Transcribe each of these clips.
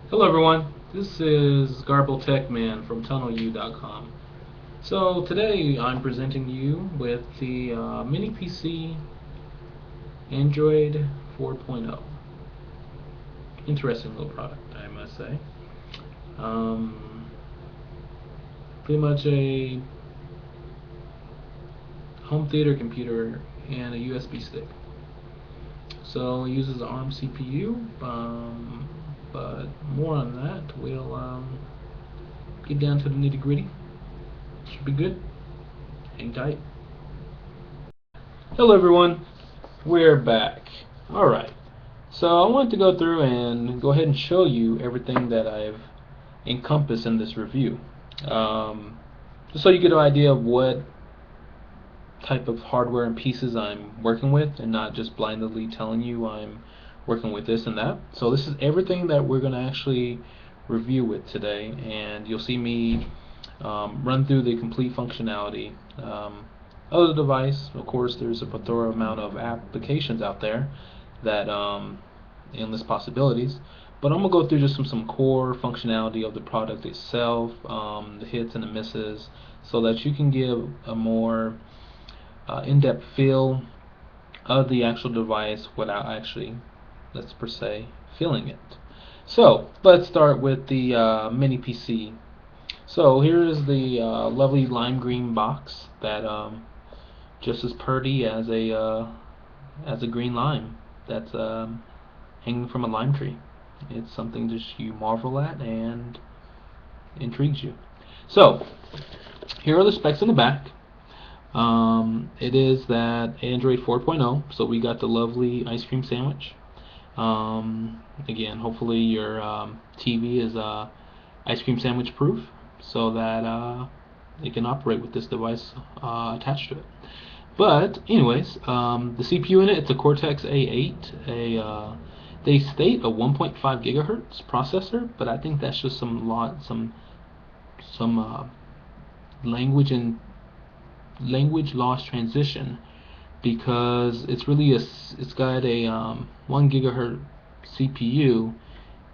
Hello everyone, this is GarbleTechMan from TunnlYou.com. So today I'm presenting you with the mini PC Android 4.0. Interesting little product, I must say. Um, Pretty much a home theater computer and a USB stick. So it uses an ARM CPU, but more on that. We'll get down to the nitty gritty. Should be good. Hang tight. Hello everyone, we're back. Alright, so I wanted to go through and go ahead and show you everything that I've encompassed in this review. Just so you get an idea of what type of hardware and pieces I'm working with and not just blindly telling you I'm working with this and that. So this is everything that we're going to actually review with today, and you'll see me run through the complete functionality of the device. Of course, there's a plethora amount of applications out there that endless possibilities. But I'm gonna go through just some core functionality of the product itself, the hits and the misses, so that you can give a more in-depth feel of the actual device without actually, let's per se, feeling it. So let's start with the mini PC. So here is the lovely lime green box that just as pretty as a green lime that's hanging from a lime tree. It's something just you marvel at and intrigues you. So here are the specs in the back. It is that Android 4.0, so we got the lovely ice cream sandwich. Again, hopefully your TV is ice cream sandwich proof, so that it can operate with this device attached to it. But anyways, the CPU in it, it's a Cortex A8, they state a 1.5 gigahertz processor, but I think that's just some language and language loss transition, because it's really it's got a 1 gigahertz CPU,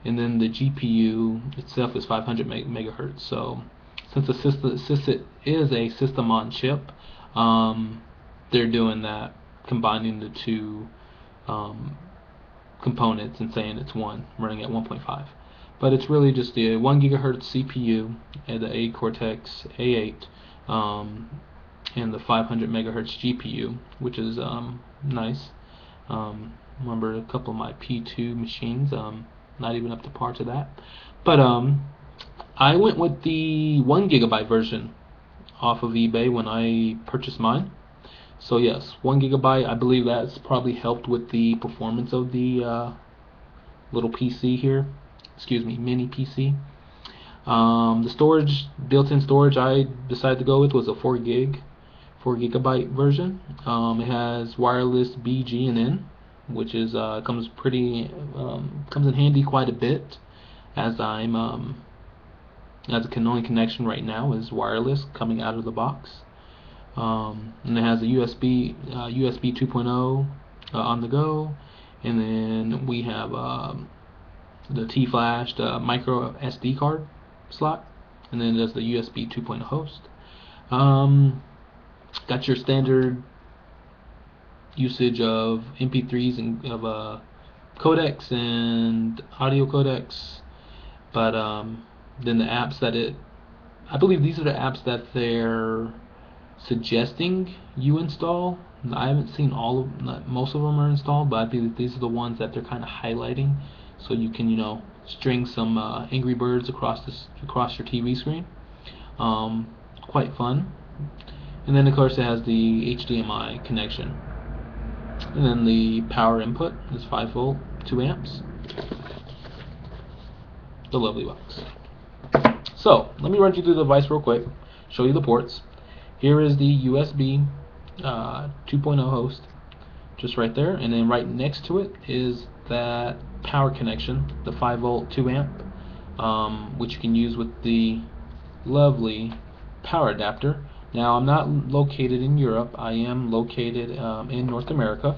and then the GPU itself is 500 megahertz. So since it is a system on chip, they're doing that, combining the two components and saying it's one running at 1.5. But it's really just the 1 gigahertz CPU and the Cortex A8, and the 500 megahertz GPU, which is nice. Remember a couple of my P2 machines, not even up to par to that. But I went with the 1 gigabyte version off of eBay when I purchased mine. So yes, 1 gigabyte. I believe that's probably helped with the performance of the little PC here. Excuse me, mini PC. The storage, built-in storage I decided to go with was a 4 gigabyte version. It has wireless B, G, and N, which is comes in handy quite a bit, as as the only connection right now is wireless coming out of the box. And it has a USB 2.0 on the go, and then we have the T-Flash, the micro SD card slot, and then there's the USB 2.0 host. Got your standard usage of MP3s and of codecs and audio codecs, but then the apps that I believe these are the apps that they're suggesting you install. I haven't seen most of them are installed, but I believe these are the ones that they're kind of highlighting, so you can string some Angry Birds across your TV screen. Quite fun. And then of course it has the HDMI connection, and then the power input is 5 volt, 2 amps. The lovely box. So let me run you through the device real quick, show you the ports. Here is the USB 2.0 host, just right there, and then right next to it is that power connection, the 5 volt 2 amp, which you can use with the lovely power adapter. Now I'm not located in Europe, I am located in North America,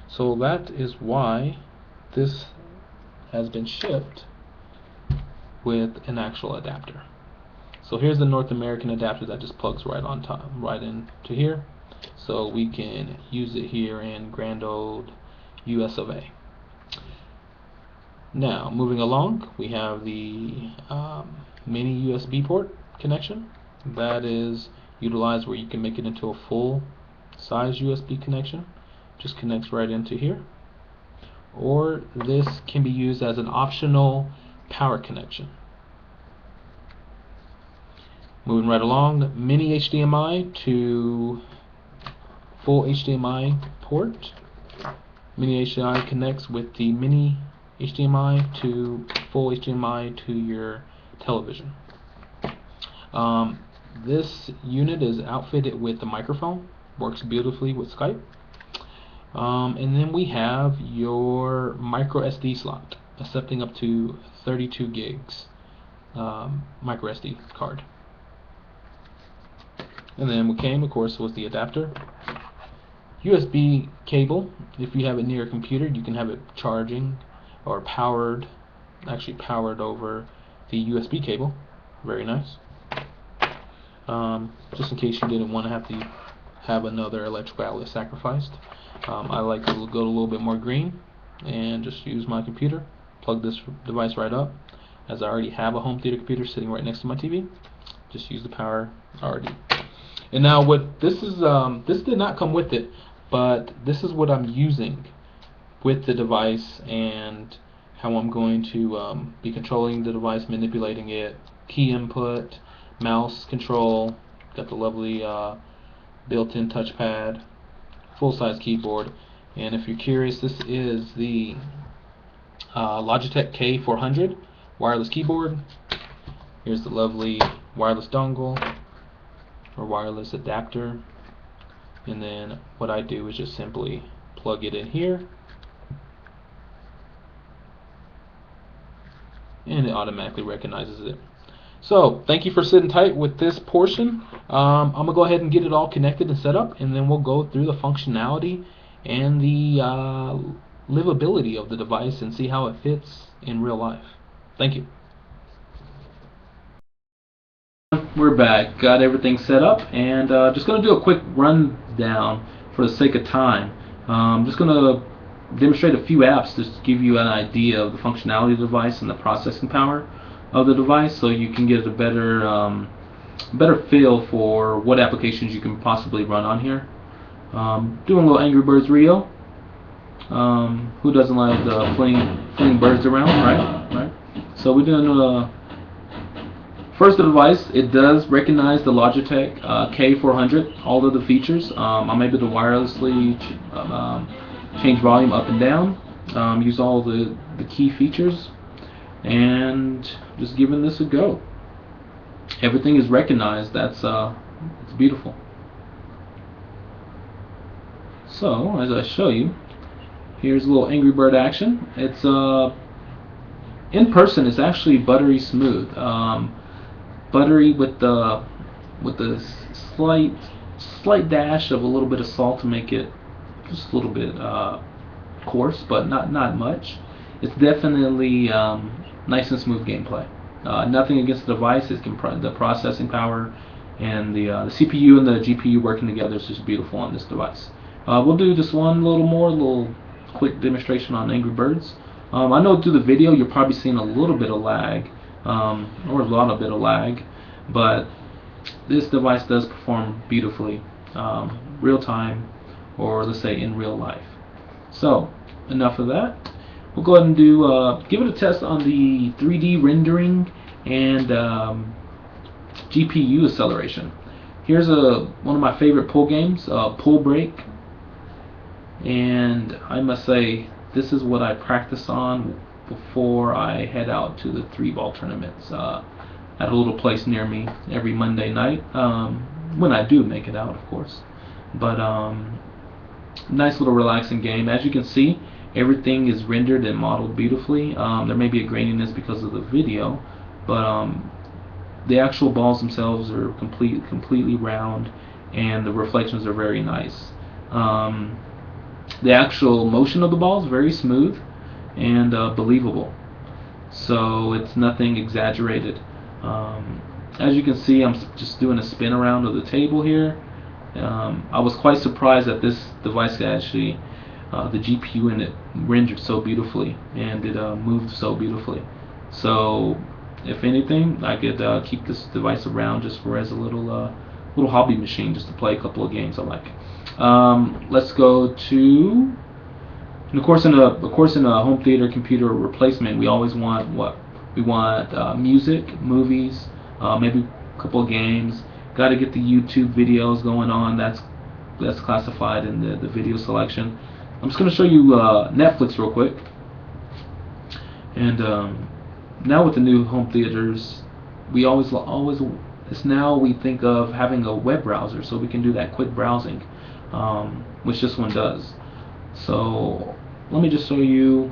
so that is why this has been shipped with an actual adapter. So here's the North American adapter that just plugs right on top, right into here. So we can use it here in grand old US of A. Now, moving along, we have the mini USB port connection. That is utilized where you can make it into a full size USB connection. Just connects right into here. Or this can be used as an optional power connection. Moving right along, mini HDMI to full HDMI port. Mini HDMI connects with the mini HDMI to full HDMI to your television. This unit is outfitted with a microphone, works beautifully with Skype. And then we have your micro SD slot, accepting up to 32 gigs micro SD card. And then what came, of course, was the adapter. USB cable. If you have it near a computer, you can have it charging or powered, actually powered over the USB cable. Very nice. Just in case you didn't want to have another electrical outlet sacrificed. I like to go a little bit more green and just use my computer, plug this device right up. As I already have a home theater computer sitting right next to my TV, just use the power already. And now what this is, this did not come with it, but this is what I'm using with the device and how I'm going to be controlling the device, manipulating it, key input, mouse control, got the lovely built-in touchpad, full-size keyboard. And if you're curious, this is the Logitech K400 wireless keyboard. Here's the lovely wireless dongle or wireless adapter, and then what I do is just simply plug it in here and it automatically recognizes it. So thank you for sitting tight with this portion. I'm gonna go ahead and get it all connected and set up, and then we'll go through the functionality and the livability of the device and see how it fits in real life. Thank you. We're back, got everything set up, and just going to do a quick rundown for the sake of time. Just going to demonstrate a few apps just to give you an idea of the functionality of the device and the processing power of the device, so you can get a better feel for what applications you can possibly run on here. Doing a little Angry Birds Rio. Who doesn't like the fling birds around, right? So we're doing first, the device, it does recognize the Logitech K400, all of the features. I'm able to wirelessly change volume up and down, use all the key features, and just giving this a go. Everything is recognized. That's it's beautiful. So as I show you, here's a little Angry Bird action. It's in person, it's actually buttery smooth. Buttery with the slight dash of a little bit of salt to make it just a little bit coarse, but not much. It's definitely nice and smooth gameplay. Nothing against the device. The processing power and the CPU and the GPU working together is just beautiful on this device. We'll do just one little quick demonstration on Angry Birds. I know through the video you're probably seeing a little bit of lag, or a lot of bit of lag, but this device does perform beautifully, real time, or let's say in real life. So enough of that. We'll go ahead and give it a test on the 3D rendering and GPU acceleration. Here's one of my favorite pull games, Pull Break, and I must say this is what I practice on before I head out to the 3-ball tournaments at a little place near me every Monday night, when I do make it out, of course. But nice little relaxing game. As you can see, everything is rendered and modeled beautifully. There may be a graininess because of the video, but the actual balls themselves are completely round, and the reflections are very nice. The actual motion of the ball is very smooth and believable. so it's nothing exaggerated. As you can see, I'm just doing a spin around of the table here. I was quite surprised that this device could actually, the GPU in it rendered so beautifully, and it moved so beautifully. So, if anything, I could keep this device around just for as a little hobby machine, just to play a couple of games I like. Let's go to, and of course in a home theater computer replacement, we always want what we want: music, movies, maybe a couple of games. Got to get the YouTube videos going on. That's classified in the video selection. I'm just going to show you Netflix real quick. And now with the new home theaters, we always it's now we think of having a web browser so we can do that quick browsing, which this one does. So let me just show you.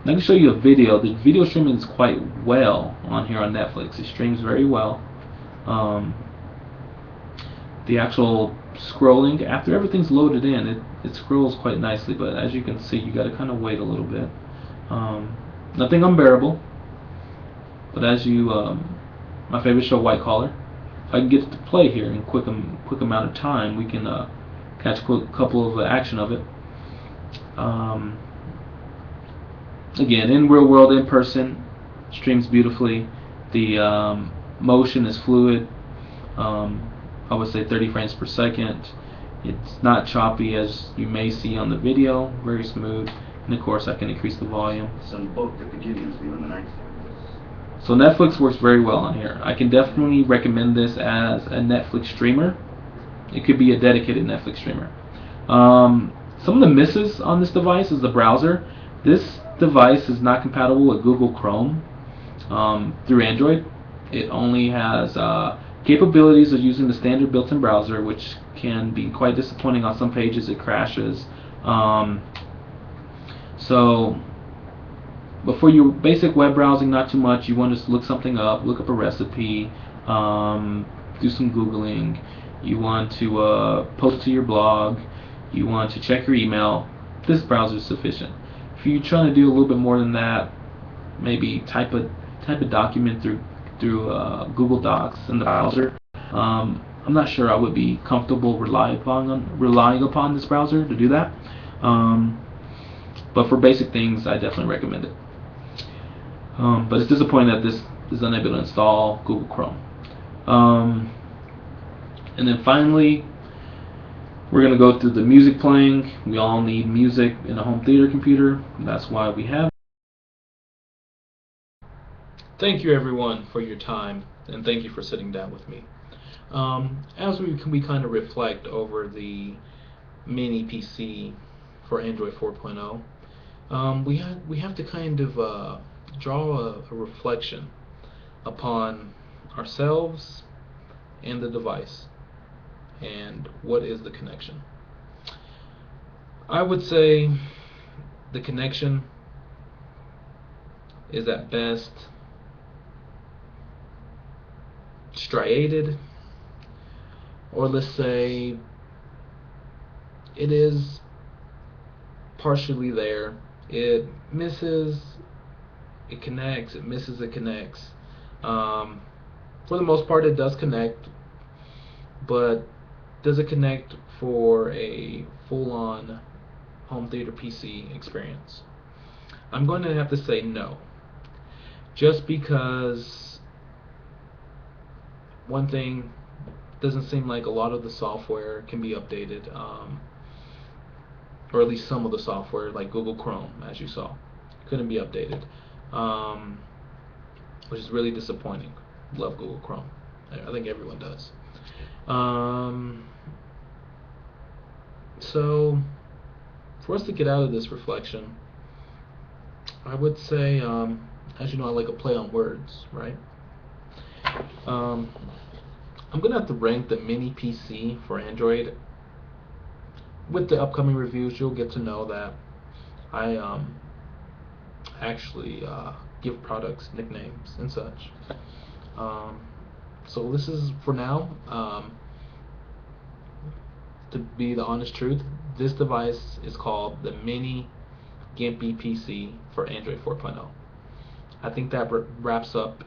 I can show you a video. The video streaming is quite well on here on Netflix. It streams very well. The actual scrolling, after everything's loaded in, it scrolls quite nicely, but as you can see, you got to kind of wait a little bit. Nothing unbearable, but as you, my favorite show, White Collar, if I can get it to play here in quick amount of time, we can catch a couple of action of it. Again, in real world, in person, streams beautifully. The motion is fluid. I would say 30 frames per second. It's not choppy as you may see on the video. Very smooth. And of course, I can increase the volume. So Netflix works very well on here. I can definitely recommend this as a Netflix streamer. It could be a dedicated Netflix streamer. Some of the misses on this device is the browser. This device is not compatible with Google Chrome through Android. It only has capabilities of using the standard built-in browser, which can be quite disappointing on some pages. It crashes. So, but for your basic web browsing, not too much. You want to just look something up, look up a recipe, do some Googling. You want to post to your blog. You want to check your email. This browser is sufficient. If you're trying to do a little bit more than that, maybe type a document through Google Docs in the browser. I'm not sure I would be comfortable relying upon this browser to do that. But for basic things, I definitely recommend it. But it's disappointing that this is unable to install Google Chrome. And then finally, we're going to go through the music playing. We all need music in a home theater computer. That's why we have. Thank you everyone for your time, and thank you for sitting down with me. As we kind of reflect over the mini PC for Android 4.0, we have to kind of draw a reflection upon ourselves and the device, and what is the connection. I would say the connection is at best striated, or let's say it is partially there. It misses, it connects, it misses, it connects. For the most part, it does connect, but does it connect for a full-on home theater PC experience? I'm going to have to say no, just because one thing, doesn't seem like a lot of the software can be updated, or at least some of the software, like Google Chrome, as you saw, couldn't be updated, which is really disappointing. Love Google Chrome. I think everyone does. So for us to get out of this reflection, I would say, as you know, I like a play on words, right? I'm gonna have to rank the mini PC for Android. With the upcoming reviews, you'll get to know that I actually give products nicknames and such. So this is, for now, to be the honest truth, this device is called the Mini Gimpy PC for Android 4.0. I think that wraps up